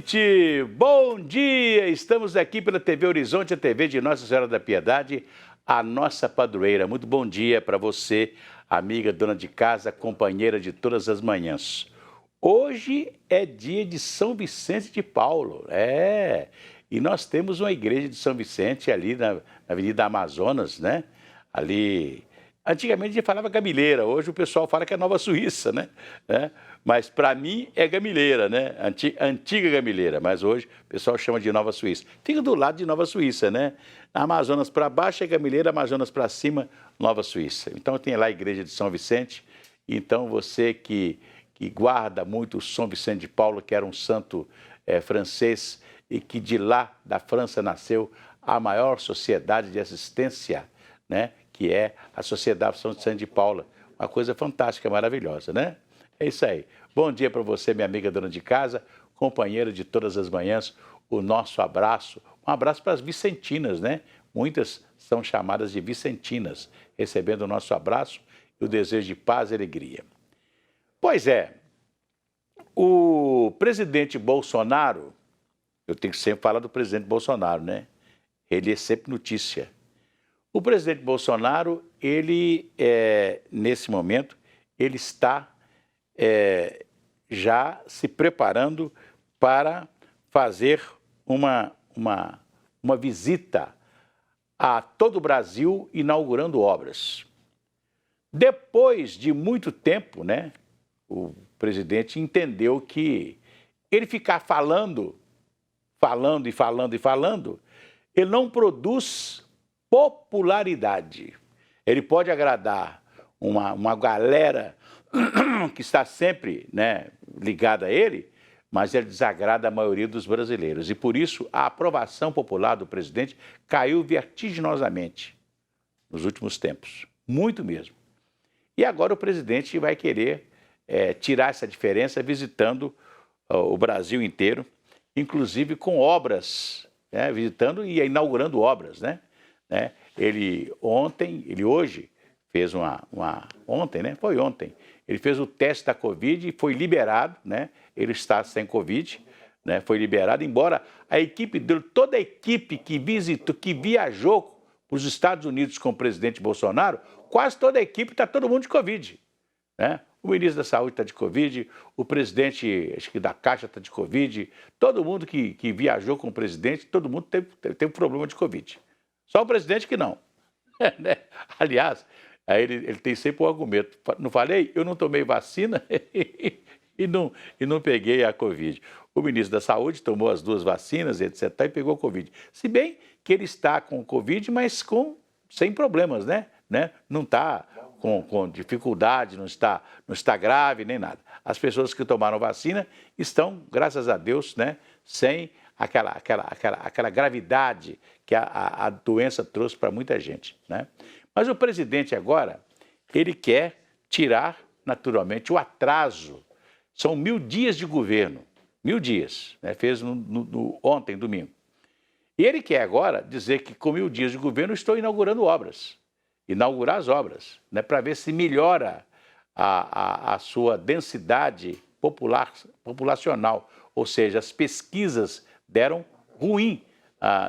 Gente, bom dia! Estamos aqui pela TV Horizonte, a TV de Nossa Senhora da Piedade, a nossa padroeira. Muito bom dia para você, amiga, dona de casa, companheira de todas as manhãs. Hoje é dia de São Vicente de Paulo, e nós temos uma igreja de São Vicente ali na Avenida Amazonas, né? Ali, antigamente a gente falava Gamileira, hoje o pessoal fala que é Nova Suíça, né? Mas para mim é Gamileira, né? Antiga Gamileira, mas hoje o pessoal chama de Nova Suíça. Fica do lado de Nova Suíça, né? Amazonas para baixo é Gamileira, Amazonas para cima, Nova Suíça. Então tem lá a igreja de São Vicente. Então você que guarda muito o São Vicente de Paulo, que era um santo francês e que de lá da França nasceu a maior sociedade de assistência, né? Que é a Sociedade São Vicente de Paulo. Uma coisa fantástica, maravilhosa, né? É isso aí. Bom dia para você, minha amiga dona de casa, companheira de todas as manhãs. O nosso abraço, um abraço para as vicentinas, né? Muitas são chamadas de vicentinas, recebendo o nosso abraço e o desejo de paz e alegria. Pois é, o presidente Bolsonaro, eu tenho que sempre falar do presidente Bolsonaro, né? Ele é sempre notícia. O presidente Bolsonaro, ele, nesse momento, ele está já se preparando para fazer uma visita a todo o Brasil, inaugurando obras. Depois de muito tempo, né, o presidente entendeu que ele ficar falando, ele não produz popularidade. Ele pode agradar uma galera que está sempre, né, ligada a ele, mas ele desagrada a maioria dos brasileiros. E por isso a aprovação popular do presidente caiu vertiginosamente nos últimos tempos, muito mesmo. E agora o presidente vai querer tirar essa diferença visitando o Brasil inteiro, inclusive com obras, né, visitando e inaugurando obras, né? Ele hoje fez ontem, né? Foi ontem. Ele fez o teste da Covid e foi liberado, né? Ele está sem Covid, né? Foi liberado, embora a equipe dele, toda a equipe que visitou, que viajou para os Estados Unidos com o presidente Bolsonaro, quase toda a equipe está todo mundo de Covid, né? O ministro da Saúde está de Covid, o presidente, acho que da Caixa está de Covid, todo mundo que viajou com o presidente, todo mundo teve problema de Covid. Só o presidente que não. Né? Aliás, aí ele tem sempre um argumento. Não falei? Eu não tomei vacina e não peguei a Covid. O ministro da Saúde tomou as 2 vacinas, etc., e pegou a Covid. Se bem que ele está com Covid, mas sem problemas, né? Não está com dificuldade, não está grave nem nada. As pessoas que tomaram vacina estão, graças a Deus, né, sem aquela gravidade que a doença trouxe para muita gente, né? Mas o presidente agora, ele quer tirar, naturalmente, o atraso. São 1000 dias de governo, 1000 dias, né? Fez ontem, domingo. E ele quer agora dizer que com 1000 dias de governo estou inaugurando obras. Inaugurar as obras, né? Para ver se melhora a sua densidade populacional. Ou seja, as pesquisas deram ruim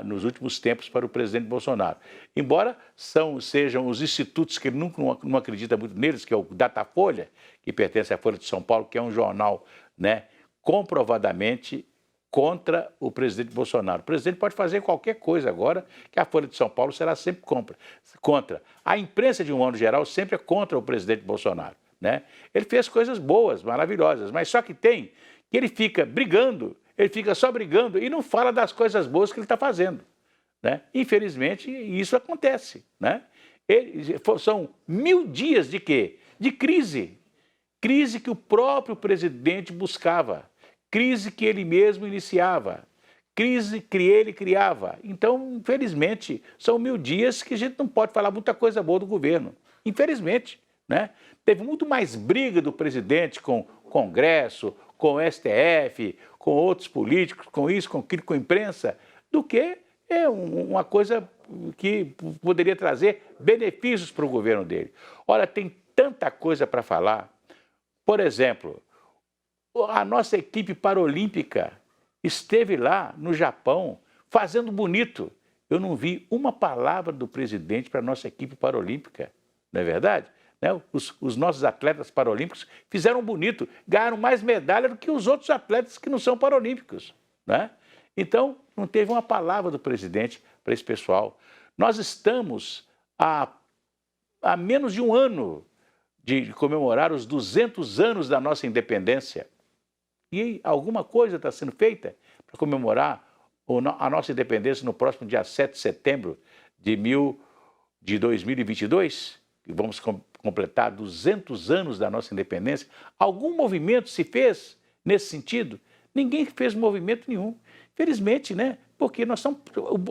nos últimos tempos para o presidente Bolsonaro. Embora sejam os institutos que ele não acredita muito neles, que é o Datafolha, que pertence à Folha de São Paulo, que é um jornal, né, comprovadamente contra o presidente Bolsonaro. O presidente pode fazer qualquer coisa agora, que a Folha de São Paulo será sempre contra. A imprensa, de um modo geral, sempre é contra o presidente Bolsonaro, né? Ele fez coisas boas, maravilhosas, mas só que ele fica brigando, ele fica só brigando e não fala das coisas boas que ele está fazendo, né? Infelizmente, isso acontece, né? São 1000 dias de quê? De crise. Crise que o próprio presidente buscava. Crise que ele mesmo iniciava, crise que ele criava. Então, infelizmente, são 1000 dias que a gente não pode falar muita coisa boa do governo. Infelizmente, né? Teve muito mais briga do presidente com o Congresso, com o STF, com outros políticos, com isso, com aquilo, com a imprensa, do que uma coisa que poderia trazer benefícios para o governo dele. Olha, tem tanta coisa para falar. Por exemplo, a nossa equipe paralímpica esteve lá no Japão fazendo bonito. Eu não vi uma palavra do presidente para a nossa equipe paralímpica, não é verdade? Né? Os nossos atletas paralímpicos fizeram bonito, ganharam mais medalha do que os outros atletas que não são paralímpicos, né? Então, não teve uma palavra do presidente para esse pessoal. Nós estamos há menos de um ano de comemorar os 200 anos da nossa independência. E alguma coisa está sendo feita para comemorar a nossa independência no próximo dia 7 de setembro de 2022, que vamos completar 200 anos da nossa independência. Algum movimento se fez nesse sentido? Ninguém fez movimento nenhum. Felizmente, né? Porque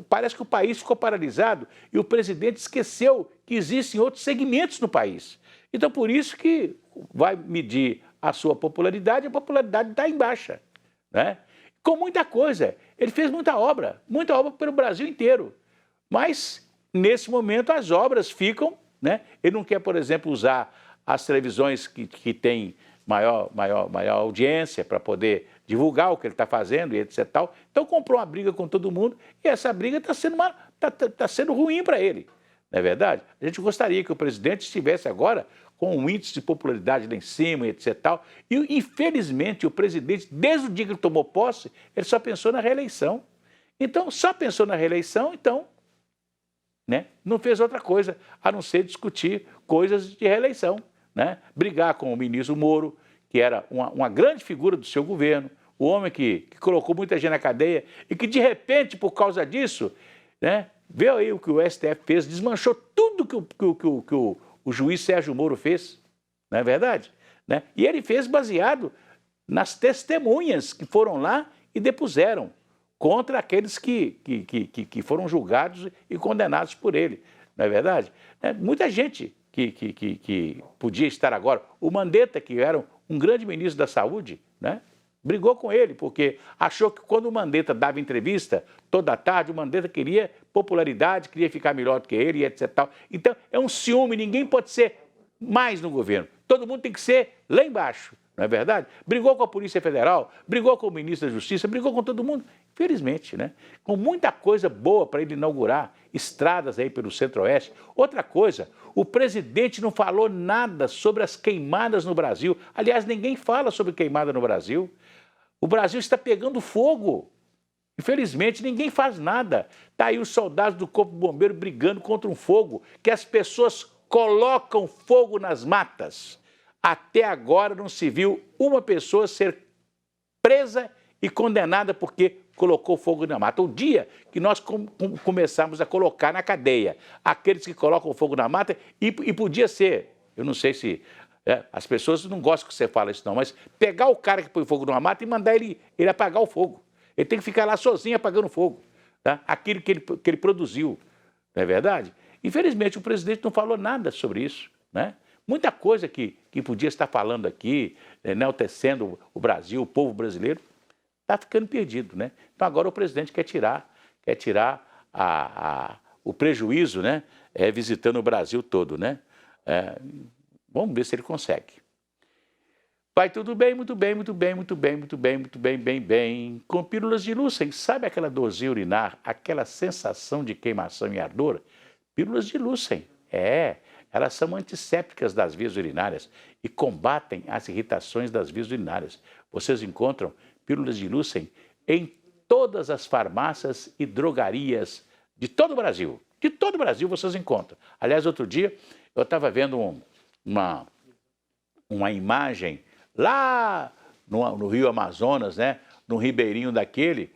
parece que o país ficou paralisado e o presidente esqueceu que existem outros segmentos no país. Então, por isso que vai medir a sua popularidade, a popularidade está em baixa, né? Com muita coisa. Ele fez muita obra pelo Brasil inteiro. Mas, nesse momento, as obras ficam, né? Ele não quer, por exemplo, usar as televisões que têm maior audiência para poder divulgar o que ele está fazendo e etc. Tal. Então, comprou uma briga com todo mundo e essa briga está sendo ruim para ele. Não é verdade? A gente gostaria que o presidente estivesse agora com um índice de popularidade lá em cima, etc. Tal. E, infelizmente, o presidente, desde o dia que ele tomou posse, ele só pensou na reeleição. Então, só pensou na reeleição, então, né, não fez outra coisa a não ser discutir coisas de reeleição, né? Brigar com o ministro Moro, que era uma grande figura do seu governo, o homem que colocou muita gente na cadeia e que, de repente, por causa disso, né, veio aí o que o STF fez, desmanchou tudo que o juiz Sérgio Moro fez, não é verdade? Né? E ele fez baseado nas testemunhas que foram lá e depuseram contra aqueles que foram julgados e condenados por ele, não é verdade? Muita gente que podia estar agora, o Mandetta, que era um grande ministro da Saúde, né, brigou com ele, porque achou que quando o Mandetta dava entrevista, toda tarde, o Mandetta queria popularidade, queria ficar melhor do que ele, e etc. Tal. Então, é um ciúme, ninguém pode ser mais no governo. Todo mundo tem que ser lá embaixo, não é verdade? Brigou com a Polícia Federal, brigou com o ministro da Justiça, brigou com todo mundo. Infelizmente, né? Com muita coisa boa para ele inaugurar, estradas aí pelo Centro-Oeste. Outra coisa, o presidente não falou nada sobre as queimadas no Brasil. Aliás, ninguém fala sobre queimada no Brasil. O Brasil está pegando fogo. Infelizmente, ninguém faz nada. Está aí os soldados do Corpo Bombeiro brigando contra um fogo, que as pessoas colocam fogo nas matas. Até agora não se viu uma pessoa ser presa e condenada porque colocou fogo na mata. O dia que nós começamos a colocar na cadeia aqueles que colocam fogo na mata, e podia ser, eu não sei se... as pessoas não gostam que você fale isso não, mas pegar o cara que põe fogo numa mata e mandar ele apagar o fogo. Ele tem que ficar lá sozinho apagando fogo, tá? Aquilo que ele produziu, não é verdade? Infelizmente, o presidente não falou nada sobre isso, né? Muita coisa que podia estar falando aqui, enaltecendo o Brasil, o povo brasileiro, está ficando perdido, né? Então agora o presidente quer tirar o prejuízo, né? Visitando o Brasil todo, né? Vamos ver se ele consegue. Vai tudo bem, muito bem, muito bem, muito bem, muito bem, muito bem, bem. Com pílulas de Lúcen, sabe aquela dorzinha urinar, aquela sensação de queimação e ardor? Pílulas de Lúcen, elas são antissépticas das vias urinárias e combatem as irritações das vias urinárias. Vocês encontram pílulas de Lúcen em todas as farmácias e drogarias de todo o Brasil. De todo o Brasil vocês encontram. Aliás, outro dia eu estava vendo uma imagem lá no Rio Amazonas, né, num ribeirinho daquele,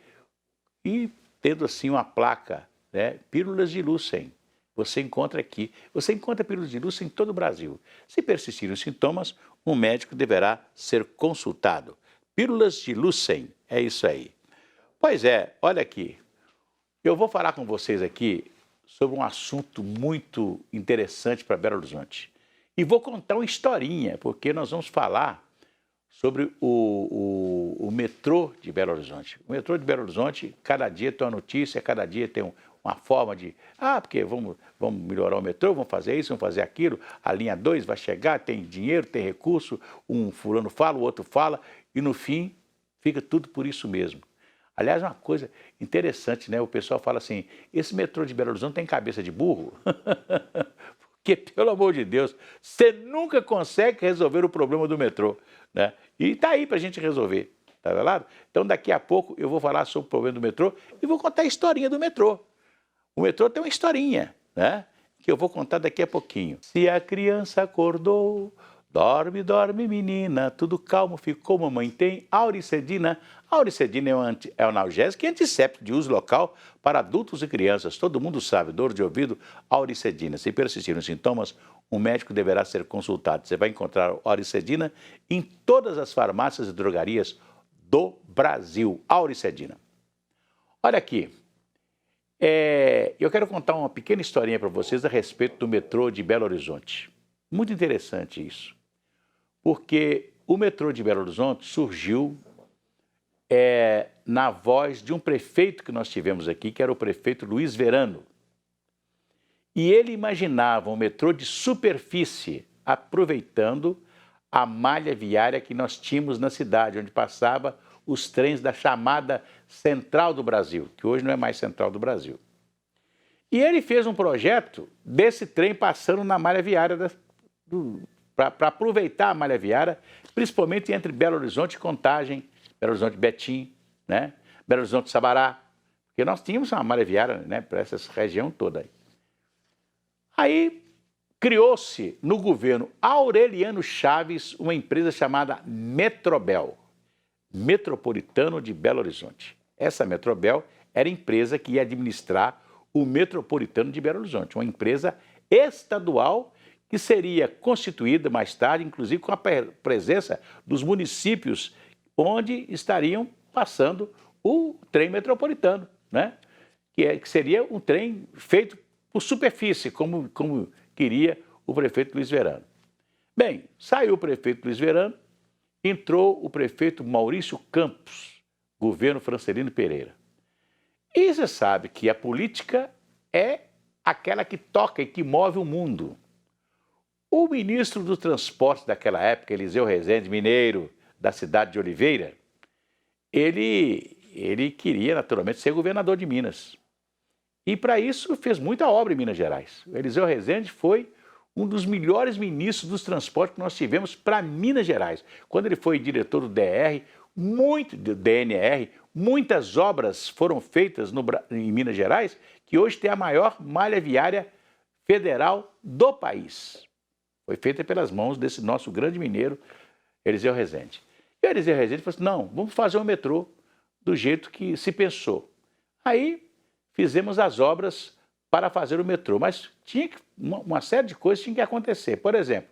e tendo assim uma placa, né, pílulas de Lúcen. Você encontra aqui. Você encontra pílulas de Lúcen em todo o Brasil. Se persistirem os sintomas, um médico deverá ser consultado. Pílulas de Lúcen, é isso aí. Pois é, olha aqui. Eu vou falar com vocês aqui sobre um assunto muito interessante para Belo Horizonte. E vou contar uma historinha, porque nós vamos falar sobre o metrô de Belo Horizonte. O metrô de Belo Horizonte, cada dia tem uma notícia, cada dia tem uma forma de... porque vamos melhorar o metrô, vamos fazer isso, vamos fazer aquilo, a linha 2 vai chegar, tem dinheiro, tem recurso, um fulano fala, o outro fala, e no fim fica tudo por isso mesmo. Aliás, uma coisa interessante, né? O pessoal fala assim, esse metrô de Belo Horizonte tem cabeça de burro? Porque, pelo amor de Deus, você nunca consegue resolver o problema do metrô, né? E está aí para a gente resolver, tá vendo? Então, daqui a pouco eu vou falar sobre o problema do metrô e vou contar a historinha do metrô. O metrô tem uma historinha, né? Que eu vou contar daqui a pouquinho. Se a criança acordou, dorme, dorme, menina, tudo calmo ficou, mamãe tem auricedina. A auricedina é um analgésico e antisséptico de uso local para adultos e crianças. Todo mundo sabe, dor de ouvido, auricedina. Se persistirem os sintomas, um médico deverá ser consultado. Você vai encontrar auricedina em todas as farmácias e drogarias do Brasil. Auricedina. Olha aqui. Eu quero contar uma pequena historinha para vocês a respeito do metrô de Belo Horizonte. Muito interessante isso, porque o metrô de Belo Horizonte surgiu na voz de um prefeito que nós tivemos aqui, que era o prefeito Luiz Verano. E ele imaginava um metrô de superfície, aproveitando a malha viária que nós tínhamos na cidade, onde passava os trens da chamada Central do Brasil, que hoje não é mais Central do Brasil. E ele fez um projeto desse trem passando na malha viária, para aproveitar a malha viária, principalmente entre Belo Horizonte e Contagem, Belo Horizonte e Betim, né? Belo Horizonte e Sabará, porque nós tínhamos uma malha viária, né, para essa região toda aí. Aí criou-se no governo Aureliano Chaves uma empresa chamada Metrobel, Metropolitano de Belo Horizonte. Essa Metrobel era a empresa que ia administrar o Metropolitano de Belo Horizonte, uma empresa estadual que seria constituída mais tarde, inclusive com a presença dos municípios onde estariam passando o trem metropolitano, né? Que seria um trem feito por superfície, como queria o prefeito Luiz Verano. Bem, saiu o prefeito Luiz Verano, entrou o prefeito Maurício Campos, governo Francelino Pereira. E você sabe que a política é aquela que toca e que move o mundo. O ministro do Transporte daquela época, Eliseu Rezende, mineiro da cidade de Oliveira, ele queria naturalmente ser governador de Minas. E para isso fez muita obra em Minas Gerais. O Eliseu Rezende foi um dos melhores ministros dos transportes que nós tivemos para Minas Gerais. Quando ele foi diretor do DNR, muitas obras foram feitas em Minas Gerais, que hoje tem a maior malha viária federal do país. Foi feita pelas mãos desse nosso grande mineiro, Eliseu Rezende. E o Eliseu Rezende falou assim, não, vamos fazer um metrô do jeito que se pensou. Aí fizemos as obras para fazer o metrô, mas tinha uma série de coisas tinha que acontecer. Por exemplo,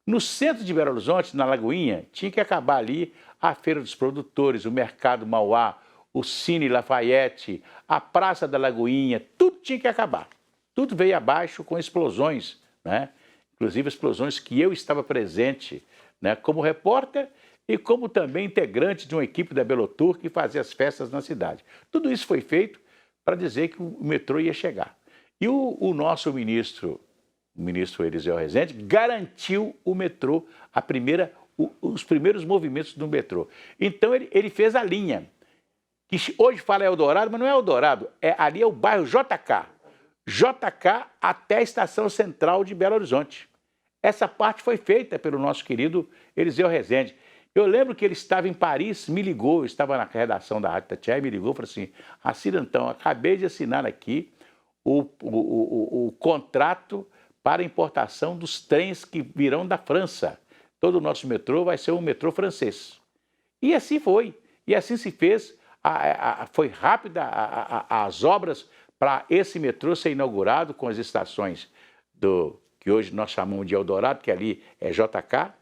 no centro de Belo Horizonte, na Lagoinha, tinha que acabar ali a Feira dos Produtores, o Mercado Mauá, o Cine Lafayette, a Praça da Lagoinha, tudo tinha que acabar. Tudo veio abaixo com explosões, né? Inclusive explosões que eu estava presente, né, como repórter e como também integrante de uma equipe da Belotour que fazia as festas na cidade. Tudo isso foi feito para dizer que o metrô ia chegar. E o nosso ministro Eliseu Rezende, garantiu o metrô, os primeiros movimentos do metrô. Então ele fez a linha, que hoje fala Eldorado, mas não é Eldorado, ali é o bairro JK. JK até a Estação Central de Belo Horizonte. Essa parte foi feita pelo nosso querido Eliseu Rezende. Eu lembro que ele estava em Paris, me ligou, eu estava na redação da Rádio Itatiaia, me ligou e falou assim, Cirantão, acabei de assinar aqui o contrato para importação dos trens que virão da França. Todo o nosso metrô vai ser um metrô francês. E assim foi, e assim se fez, foi rápida as obras para esse metrô ser inaugurado com as estações que hoje nós chamamos de Eldorado, que ali é JK,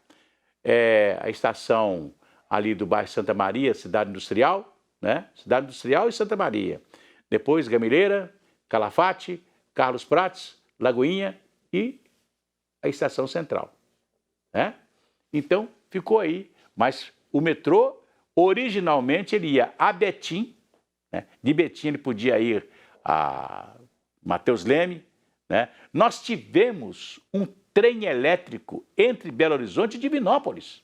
a estação ali do bairro Santa Maria, Cidade Industrial, né? Cidade Industrial e Santa Maria. Depois Gamileira, Calafate, Carlos Prates, Lagoinha e a Estação Central, né? Então ficou aí, mas o metrô originalmente ele ia a Betim, né? De Betim ele podia ir a Mateus Leme, né? Nós tivemos um trem elétrico entre Belo Horizonte e Divinópolis.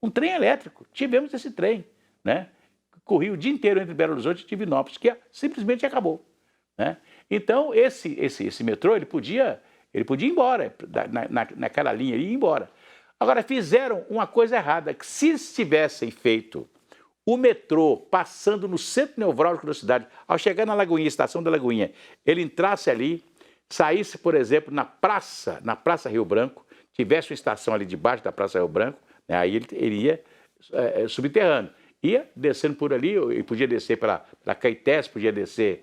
Um trem elétrico, tivemos esse trem, né? corria o dia inteiro entre Belo Horizonte e Divinópolis, que simplesmente acabou, né? Então, esse metrô, ele podia ir embora, naquela linha, ele ia embora. Agora, fizeram uma coisa errada, que se tivessem feito o metrô passando no centro nevrálgico da cidade, ao chegar na Lagoinha, estação da Lagoinha, ele entrasse ali, saísse, por exemplo, na Praça Rio Branco, tivesse uma estação ali debaixo da Praça Rio Branco, né, aí ele ia subterrâneo. Ia descendo por ali, e podia descer pela Caetés, podia descer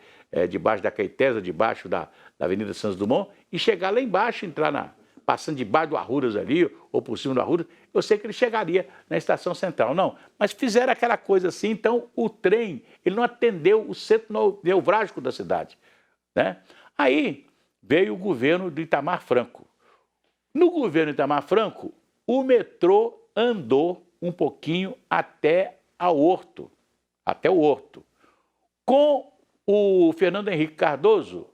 debaixo da Caetés, debaixo da Avenida Santos Dumont, e chegar lá embaixo, entrar passando debaixo do Arruras ali, ou por cima do Arruras, eu sei que ele chegaria na estação central. Não, mas fizeram aquela coisa assim, então o trem, ele não atendeu o centro nevrálgico da cidade, né? Aí veio o governo do Itamar Franco. No governo Itamar Franco, o metrô andou um pouquinho até o Horto. Com o Fernando Henrique Cardoso,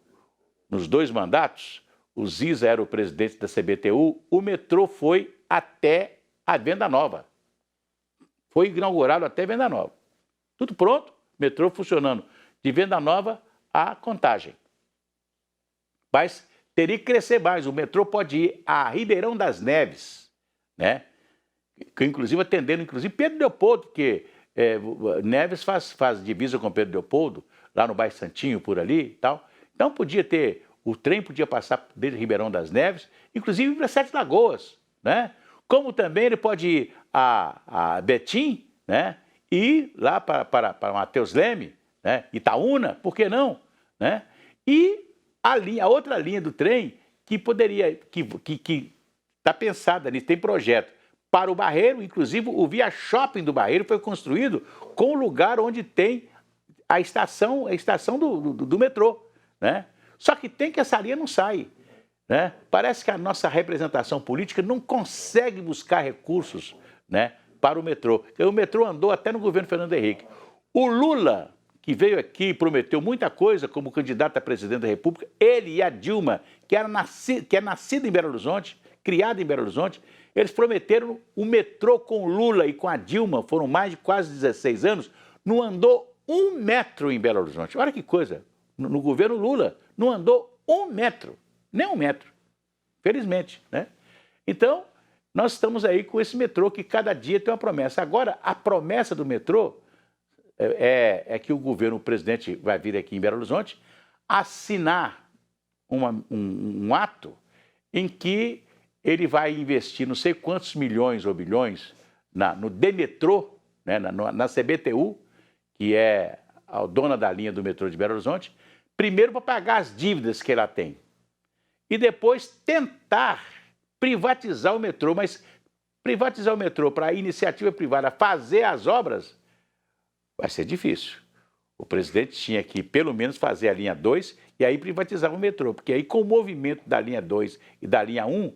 nos 2 mandatos, o Ziza era o presidente da CBTU, o metrô foi até a Venda Nova. Foi inaugurado até Venda Nova. Tudo pronto, metrô funcionando de Venda Nova a Contagem. Mas teria que crescer mais. O metrô pode ir a Ribeirão das Neves, né? Que, inclusive, atendendo Pedro Leopoldo, porque Neves faz divisa com Pedro Leopoldo, lá no bairro Santinho, por ali e tal. Então podia ter, o trem podia passar desde Ribeirão das Neves, inclusive para Sete Lagoas, né? Como também ele pode ir a Betim, né? E ir lá para Mateus Leme, né? Itaúna, por que não? Né? E a outra linha do trem que poderia, que está pensada nisso, tem projeto para o Barreiro, inclusive o Via Shopping do Barreiro foi construído com o lugar onde tem a estação do metrô, né? Só que tem que essa linha não sai, né? Parece que a nossa representação política não consegue buscar recursos, né, para o metrô. O metrô andou até no governo Fernando Henrique. O Lula, que veio aqui e prometeu muita coisa como candidato a presidente da República, ele e a Dilma, que é nascida em Belo Horizonte, criada em Belo Horizonte, eles prometeram o metrô com o Lula e com a Dilma, foram mais de quase 16 anos, não andou 1 metro em Belo Horizonte. Olha que coisa, no governo Lula, não andou 1 metro, nem 1 metro, felizmente, né? Então, nós estamos aí com esse metrô que cada dia tem uma promessa. Agora, a promessa do metrô é que o presidente vai vir aqui em Belo Horizonte assinar um ato em que ele vai investir não sei quantos milhões ou bilhões no Demetrô, né, na CBTU, que é a dona da linha do metrô de Belo Horizonte, primeiro para pagar as dívidas que ela tem e depois tentar privatizar o metrô, mas privatizar o metrô para a iniciativa privada fazer as obras vai ser difícil. O presidente tinha que, pelo menos, fazer a linha 2 e aí privatizar o metrô, porque aí com o movimento da linha 2 e da linha 1,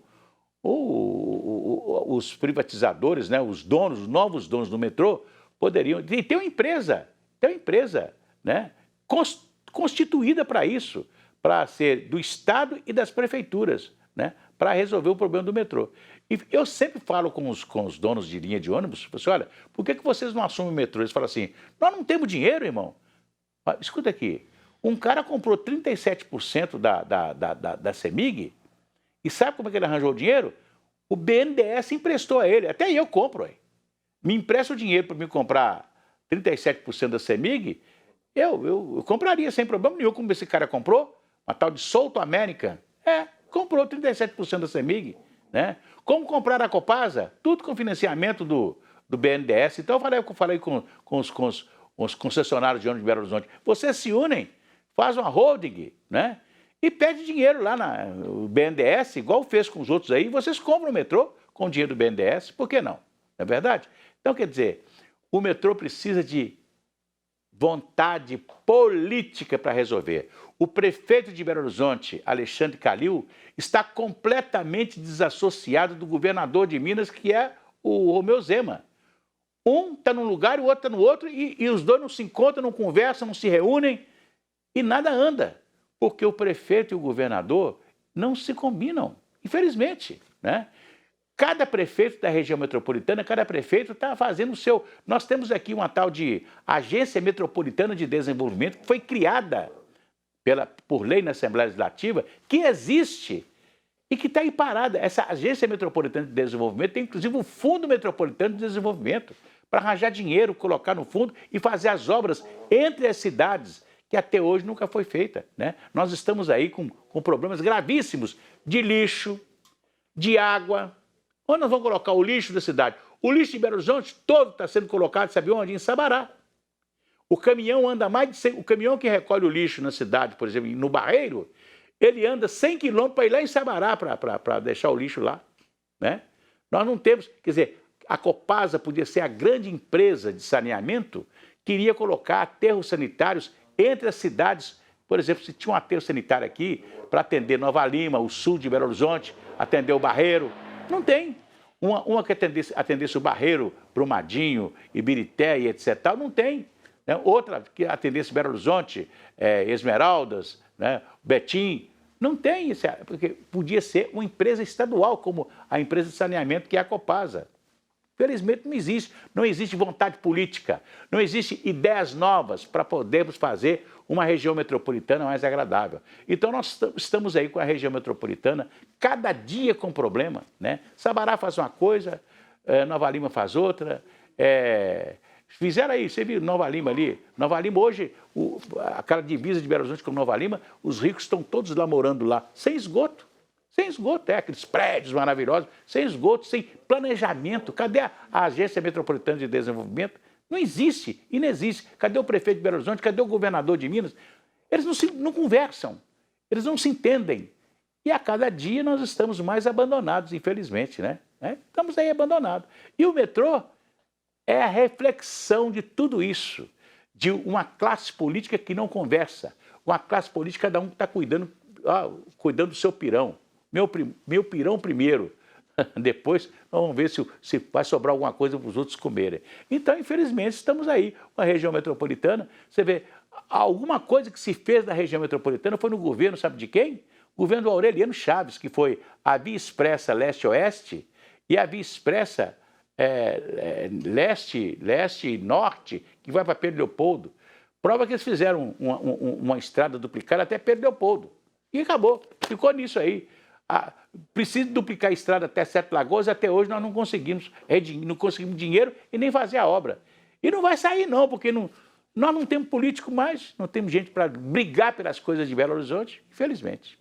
os privatizadores, né, os novos donos do metrô, poderiam... E tem uma empresa, né, constituída para isso, para ser do Estado e das prefeituras, né, para resolver o problema do metrô. E eu sempre falo com os donos de linha de ônibus, assim, olha, por que vocês não assumem o metrô? Eles falam assim, nós não temos dinheiro, irmão. Mas, escuta aqui, um cara comprou 37% da CEMIG e sabe como é que ele arranjou o dinheiro? O BNDES emprestou a ele, até eu compro. Aí. Me empresta o dinheiro para me comprar 37% da CEMIG, eu compraria sem problema nenhum, como esse cara comprou, uma tal de Souto América, comprou 37% da CEMIG, né? Como comprar a Copasa? Tudo com financiamento do BNDES. Então eu falei com os concessionários de ônibus de Belo Horizonte. Vocês se unem, faz uma holding, né? E pede dinheiro lá no BNDES, igual fez com os outros aí, vocês compram o metrô com o dinheiro do BNDES, por que não? Não é verdade? Então, quer dizer, o metrô precisa de vontade política para resolver. O prefeito de Belo Horizonte, Alexandre Calil, está completamente desassociado do governador de Minas, que é o Romeu Zema. Um está num lugar e o outro está no outro, e os dois não se encontram, não conversam, não se reúnem, e nada anda. Porque o prefeito e o governador não se combinam, infelizmente, né? Cada prefeito da região metropolitana, cada prefeito está fazendo o seu... Nós temos aqui uma tal de Agência Metropolitana de Desenvolvimento, que foi criada por lei na Assembleia Legislativa, que existe e que está aí parada. Essa Agência Metropolitana de Desenvolvimento tem, inclusive, um Fundo Metropolitano de Desenvolvimento, para arranjar dinheiro, colocar no fundo e fazer as obras entre as cidades, que até hoje nunca foi feita, né? Nós estamos aí com problemas gravíssimos de lixo, de água. Onde nós vamos colocar o lixo da cidade? O lixo de Belo Horizonte todo está sendo colocado, sabe onde? Em Sabará. O caminhão anda mais de 100... O caminhão que recolhe o lixo na cidade, por exemplo, no Barreiro, ele anda 100 quilômetros para ir lá em Sabará para deixar o lixo lá, né? Nós não temos... Quer dizer, a Copasa podia ser a grande empresa de saneamento que iria colocar aterros sanitários entre as cidades. Por exemplo, se tinha um aterro sanitário aqui para atender Nova Lima, o sul de Belo Horizonte, atender o Barreiro, não tem. Uma que atendesse o Barreiro, Brumadinho, Ibirité e etc. Não tem. Né? Outra que atendesse Belo Horizonte, Esmeraldas, né? Betim. Não tem, porque podia ser uma empresa estadual, como a empresa de saneamento que é a Copasa. Felizmente não existe vontade política, não existe ideias novas para podermos fazer uma região metropolitana mais agradável. Então nós estamos aí com a região metropolitana, cada dia com problema, né? Sabará faz uma coisa, Nova Lima faz outra, fizeram aí, você viu Nova Lima ali, Nova Lima hoje, aquela divisa de Belo Horizonte com Nova Lima, os ricos estão todos lá morando lá, sem esgoto. Sem esgoto, aqueles prédios maravilhosos, sem esgoto, sem planejamento. Cadê a Agência Metropolitana de Desenvolvimento? Não existe, inexiste. Cadê o prefeito de Belo Horizonte? Cadê o governador de Minas? Eles não conversam, eles não se entendem. E a cada dia nós estamos mais abandonados, infelizmente, né? Estamos aí abandonados. E o metrô é a reflexão de tudo isso, de uma classe política que não conversa, uma classe política, cada um está cuidando do seu pirão. Meu pirão primeiro, depois vamos ver se vai sobrar alguma coisa para os outros comerem. Então, infelizmente, estamos aí, uma região metropolitana. Você vê, alguma coisa que se fez na região metropolitana foi no governo, sabe de quem? O governo do Aureliano Chaves, que foi a Via Expressa Leste-Oeste e a Via Expressa Leste-Norte, que vai para Pedro Leopoldo. Prova que eles fizeram uma estrada duplicada até Pedro Leopoldo. E acabou, ficou nisso aí. Precisa duplicar a estrada até Sete Lagoas, até hoje nós não conseguimos dinheiro e nem fazer a obra. E não vai sair não, porque nós não temos político mais, não temos gente para brigar pelas coisas de Belo Horizonte, infelizmente.